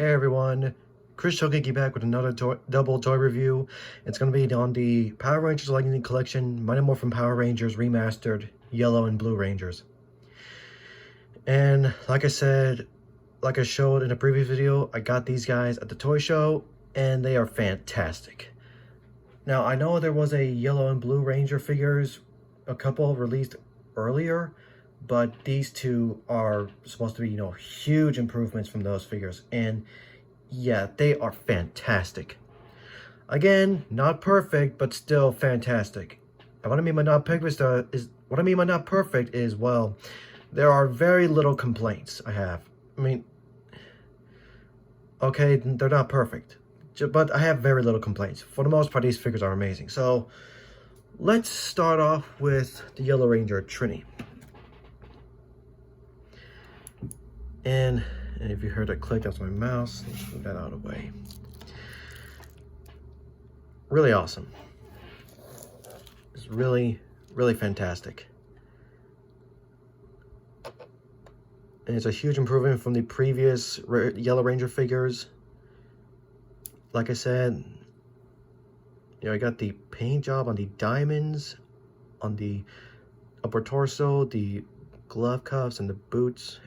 Hey everyone, Chris Shogeki back with another double toy review. It's going to be on the Power Rangers Lightning Collection, Mighty Morphin Power Rangers Remastered, Yellow and Blue Rangers. And like I said, like I showed in a previous video, I got these guys at the toy show, and they are fantastic. Now, I know there was a Yellow and Blue Ranger figures, a couple released earlier, but these two are supposed to be, huge improvements from those figures. And yeah, they are fantastic. Again, not perfect, but still fantastic. And what I mean by not perfect is, well, there are very little complaints I have. I mean, okay, they're not perfect, but I have very little complaints. For the most part, these figures are amazing. So let's start off with the Yellow Ranger Trini. And if you heard a click, that's my mouse. Let's move that out of the way. Really awesome. It's really, really fantastic. And it's a huge improvement from the previous Yellow Ranger figures. Like I said, I got the paint job on the diamonds, on the upper torso, the glove cuffs, and the boots.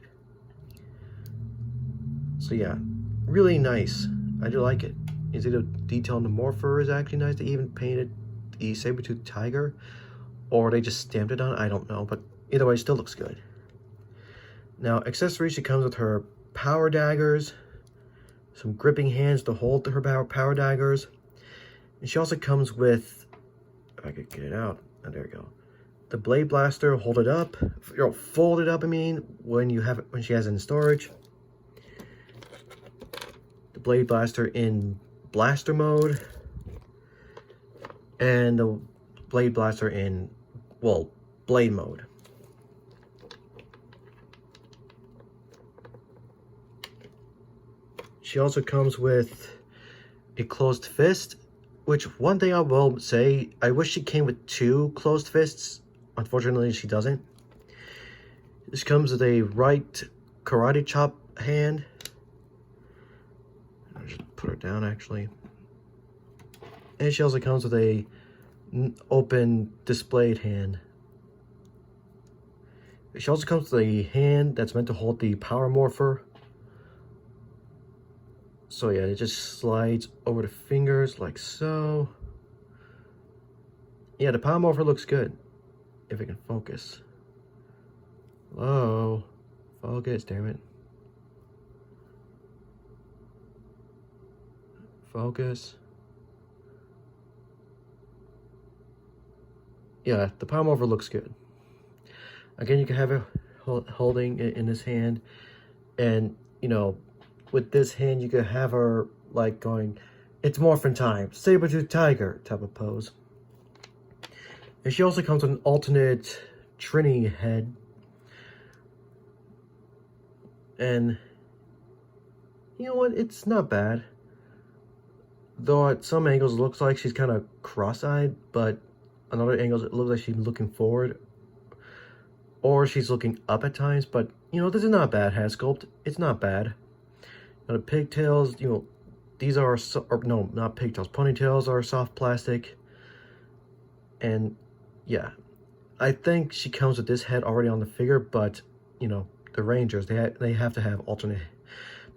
So yeah, really nice. I do like it. Is it a detail on the morpher is actually nice. They even painted the saber-toothed tiger, or they just stamped it on. I don't know, but either way, it still looks good. Now, accessories, she comes with her power daggers, some gripping hands to hold her power daggers, and she also comes with, if I could get it out, oh, there we go, the blade blaster. Hold it up, fold it up. I mean, when she has it in storage. The blade blaster in blaster mode, and the blade blaster in, well, blade mode. She also comes with a closed fist, which one thing I will say, I wish she came with two closed fists. Unfortunately, she doesn't. This comes with a right karate chop hand. I'll just put her down, actually. And she also comes with a open displayed hand. She also comes with a hand that's meant to hold the power morpher. So yeah, it just slides over the fingers like so. Yeah, the power morpher looks good. If it can focus. Hello? Focus, damn it. Focus. Yeah, the power morpher looks good. Again, you can have it holding it in this hand, and with this hand you can have her like going, it's morphin time, saber-tooth tiger type of pose. And she also comes with an alternate Trini head, and you know what, it's not bad. Though at some angles it looks like she's kind of cross-eyed, but on other angles it looks like she's looking forward, or she's looking up at times. But this is not bad head sculpt. It's not bad. The pigtails, these are no, not pigtails. Ponytails are soft plastic, and yeah, I think she comes with this head already on the figure. But the Rangers, they have to have alternate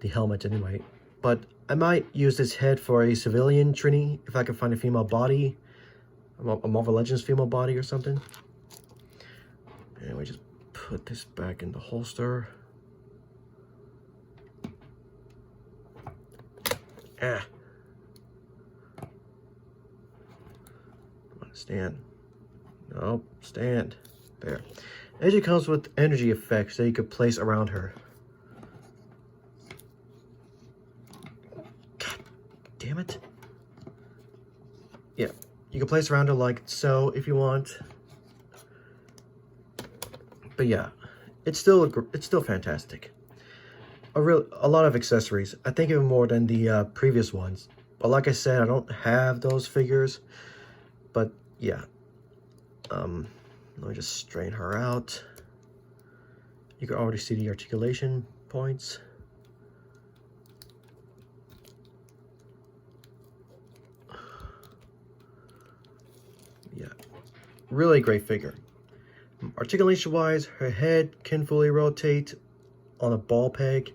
the helmet anyway. But I might use this head for a civilian Trini if I can find a female body, a Marvel Legends female body or something. And we just put this back in the holster. Ah. Come on, stand. Nope, stand. There. And she comes with energy effects that you could place around her. God damn it. Yeah, you can place around her like so if you want. But yeah, it's still fantastic. A lot of accessories. I think even more than the previous ones. But like I said, I don't have those figures. But yeah, let me just straighten her out. You can already see the articulation points. really great figure. Articulation wise, her head can fully rotate on a ball peg,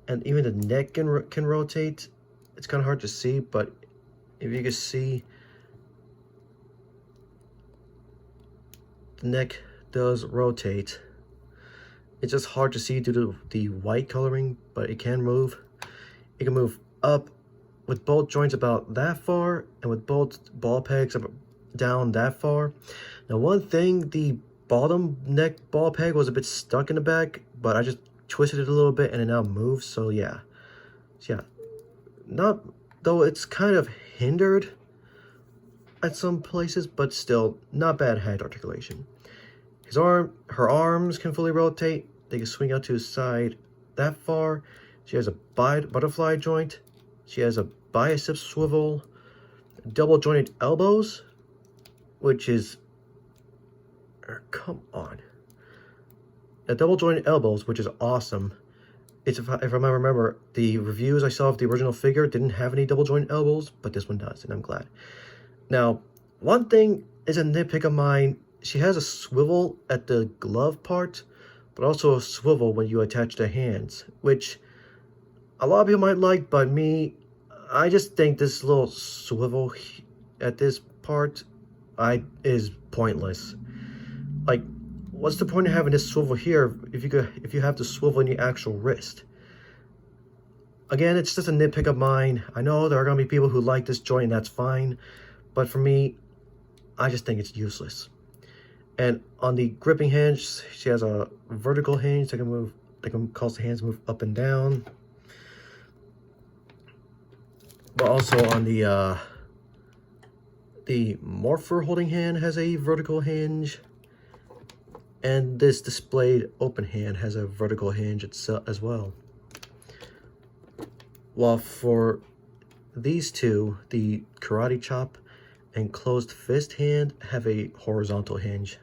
and even the neck can rotate. It's kind of hard to see, but if you can see, the neck does rotate. It's just hard to see due to the white coloring, but it can move. It can move up with both joints about that far, and with both ball pegs up down that far. Now, one thing, the bottom neck ball peg was a bit stuck in the back, but I just twisted it a little bit and it now moves. So yeah, not, though it's kind of hindered at some places, but still not bad head articulation. Her arms can fully rotate. They can swing out to the side that far. She has a butterfly joint. She has a bicep swivel, double jointed elbows, which is, come on. A double jointed elbows, which is awesome. It's, if I remember, the reviews I saw of the original figure didn't have any double jointed elbows, but this one does, and I'm glad. Now, one thing is a nitpick of mine. She has a swivel at the glove part, but also a swivel when you attach the hands, which a lot of people might like, but me, I just think this little swivel at this part is pointless. Like, what's the point of having this swivel here if you have the swivel in your actual wrist? Again, it's just a nitpick of mine. I know there are going to be people who like this joint, and that's fine, but for me, I just think it's useless. And on the gripping hinge, she has a vertical hinge that can cause the hands to move up and down. But also on the morpher holding hand has a vertical hinge, and this displayed open hand has a vertical hinge itself as well. While for these two, the karate chop and closed fist hand have a horizontal hinge.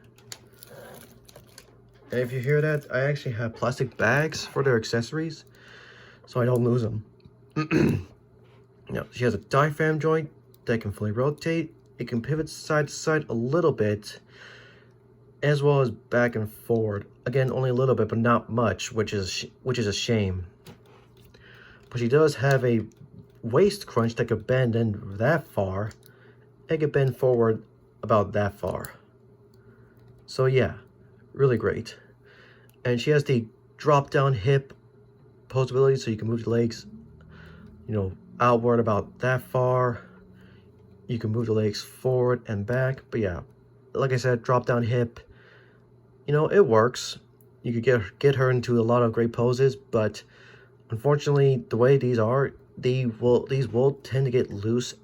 And if you hear that, I actually have plastic bags for their accessories, so I don't lose them. Now, she has a diaphragm joint that can fully rotate. It can pivot side to side a little bit, as well as back and forward. Again, only a little bit, but not much, which is a shame. But she does have a waist crunch that could bend in that far. It could bend forward about that far. So yeah, really great. And she has the drop down hip posability, so you can move your legs, outward about that far. You can move the legs forward and back. But yeah, like I said, drop down hip, it works. You could get her into a lot of great poses, but unfortunately, the way these are, these will tend to get loose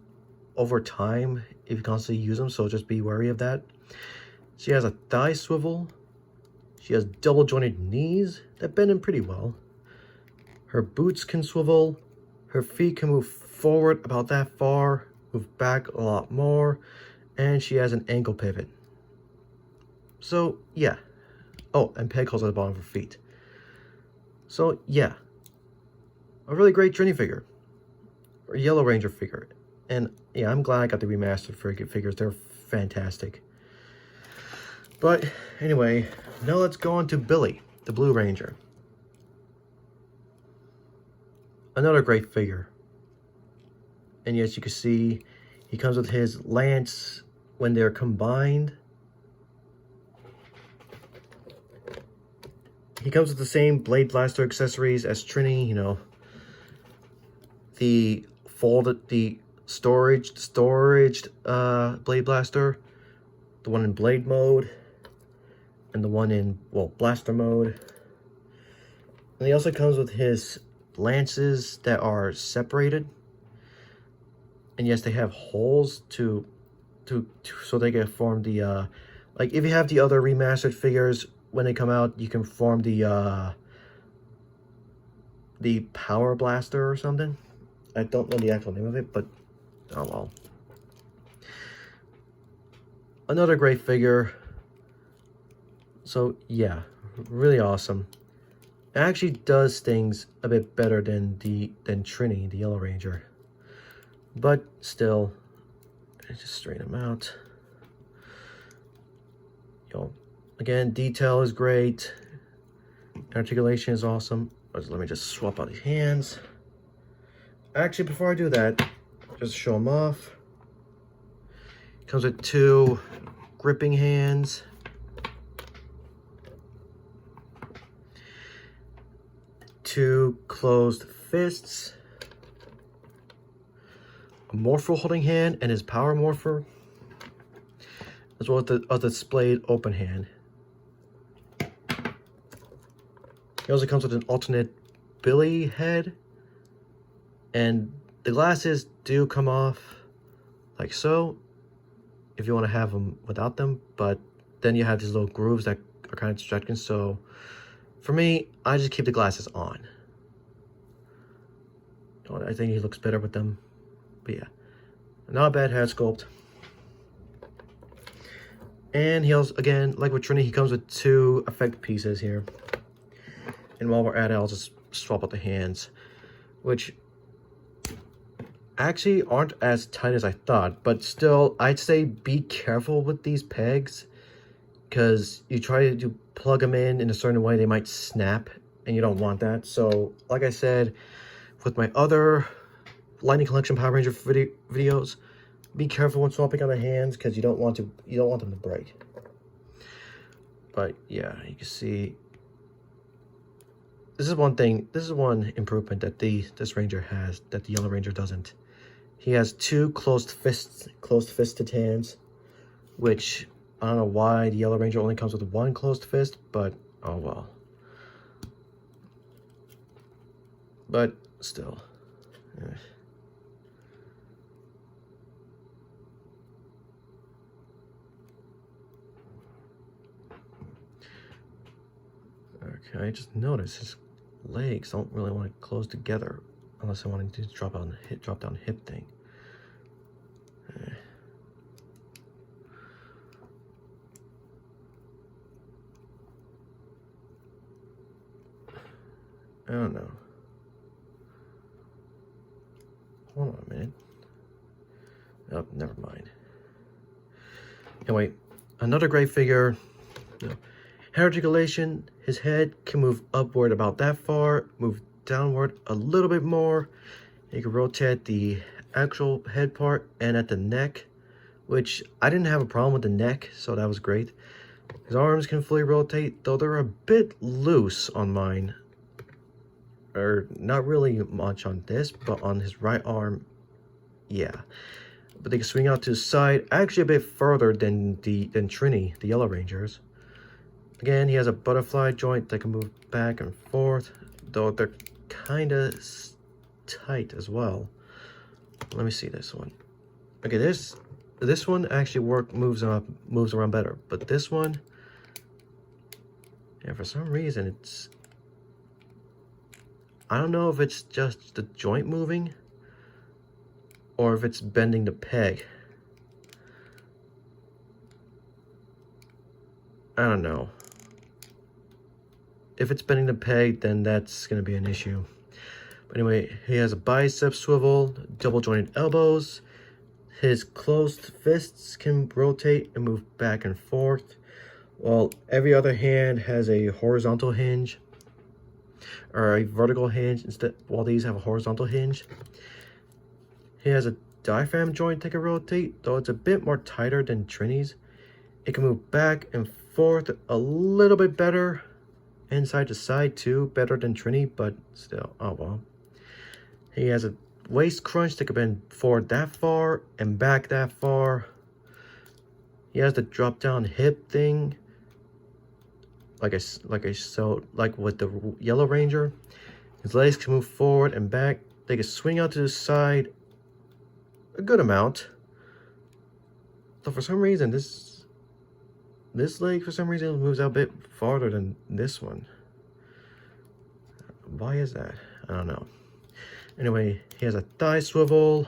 over time if you constantly use them, so just be wary of that. She has a thigh swivel. She has double jointed knees that bend in pretty well. Her boots can swivel. Her feet can move forward about that far, move back a lot more, and she has an ankle pivot. So yeah. Oh, and peg holes at the bottom of her feet. So yeah, a really great Trini figure, or Yellow Ranger figure. And yeah, I'm glad I got the remastered figures. They're fantastic. But anyway, now let's go on to Billy, the Blue Ranger. Another great figure. And yes, you can see he comes with his lance when they're combined. He comes with the same Blade Blaster accessories as Trini, the storaged Blade Blaster, the one in Blade mode, and the one in, Blaster mode. And he also comes with his lances that are separated. And yes, they have holes so they can form the, like if you have the other remastered figures, when they come out, you can form the Power Blaster or something. I don't know the actual name of it, but oh well. Another great figure. So yeah, really awesome. It actually does things a bit better than Trini, the Yellow Ranger. But still, I just straighten them out. Again, detail is great. Articulation is awesome. Let me just swap out these hands. Actually, before I do that, just show them off. Comes with 2 gripping hands. 2 closed fists. A morpher holding hand and his power morpher, as well as a displayed open hand. He also comes with an alternate Billy head, and the glasses do come off like so if you want to have them without them, but then you have these little grooves that are kind of distracting. So for me, I just keep the glasses on. I think he looks better with them. But yeah, not a bad head sculpt. And he also, again, like with Trini, he comes with 2 effect pieces here. And while we're at it, I'll just swap out the hands, which actually aren't as tight as I thought. But still, I'd say be careful with these pegs, because you try to plug them in a certain way, they might snap, and you don't want that. So, like I said, with my other Lightning Collection Power Ranger videos, be careful when swapping out the hands, because you don't want them to break. But yeah, you can see this is one improvement that this Ranger has that the Yellow Ranger doesn't. He has 2 closed fisted hands, which I don't know why the Yellow Ranger only comes with 1 closed fist, but oh well. But still. Okay, I just noticed his legs don't really want to close together unless I want to drop down hip thing. I don't know. Hold on a minute. Oh, never mind. Anyway, another great figure. Head articulation, his head can move upward about that far, move downward a little bit more. You can rotate the actual head part and at the neck, which I didn't have a problem with the neck, so that was great. His arms can fully rotate, though they're a bit loose on mine. Or not really much on this, but on his right arm, yeah. But they can swing out to the side, actually a bit further than Trini, the Yellow Rangers. Again, he has a butterfly joint that can move back and forth, though they're kind of tight as well. Let me see this one. Okay, this one actually moves around better, but this one, yeah, for some reason it's, I don't know if it's just the joint moving or if it's bending the peg. I don't know. If it's bending the peg, then that's going to be an issue. But anyway, he has a bicep swivel, double jointed elbows. His closed fists can rotate and move back and forth, while every other hand has a horizontal hinge or a vertical hinge instead, while these have a horizontal hinge. He has a diaphragm joint that can rotate, though it's a bit more tighter than Trini's. It can move back and forth a little bit better, and side to side too, better than Trini, but still, oh well. He has a waist crunch that can bend forward that far and back that far. He has the drop down hip thing, like with the Yellow Ranger. His legs can move forward and back. They can swing out to the side a good amount. So for some reason, this leg for some reason moves out a bit farther than this one. Why is that? I don't know. Anyway, he has a thigh swivel,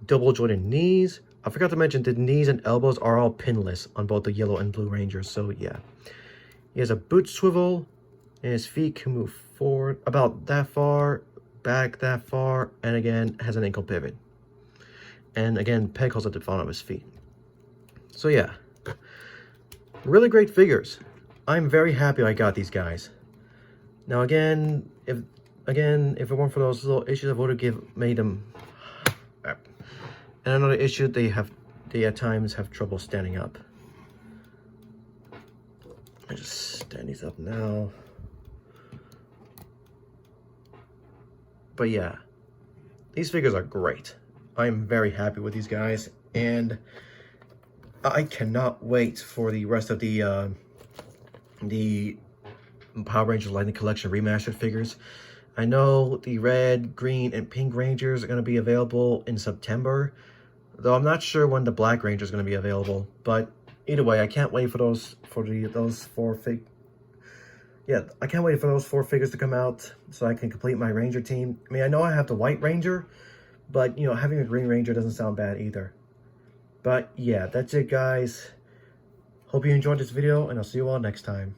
double jointed knees. I forgot to mention the knees and elbows are all pinless on both the Yellow and Blue Rangers, so yeah. He has a boot swivel, and his feet can move forward about that far, back that far, and again has an ankle pivot. And again, peg holes at the bottom of his feet. So yeah. Really great figures. I'm very happy I got these guys. Now again, if it weren't for those little issues, I would have made them. And another issue, they at times have trouble standing up. I just stand these up now. But yeah, these figures are great. I'm very happy with these guys, and I cannot wait for the rest of the Power Rangers Lightning Collection remastered figures. I know the red, green, and pink Rangers are going to be available in September, though I'm not sure when the Black Ranger is going to be available. But either way, I can't wait for those four figures to come out so I can complete my Ranger team. I mean, I know I have the White Ranger, but you know, having a Green Ranger doesn't sound bad either. But yeah, that's it, guys. Hope you enjoyed this video, and I'll see you all next time.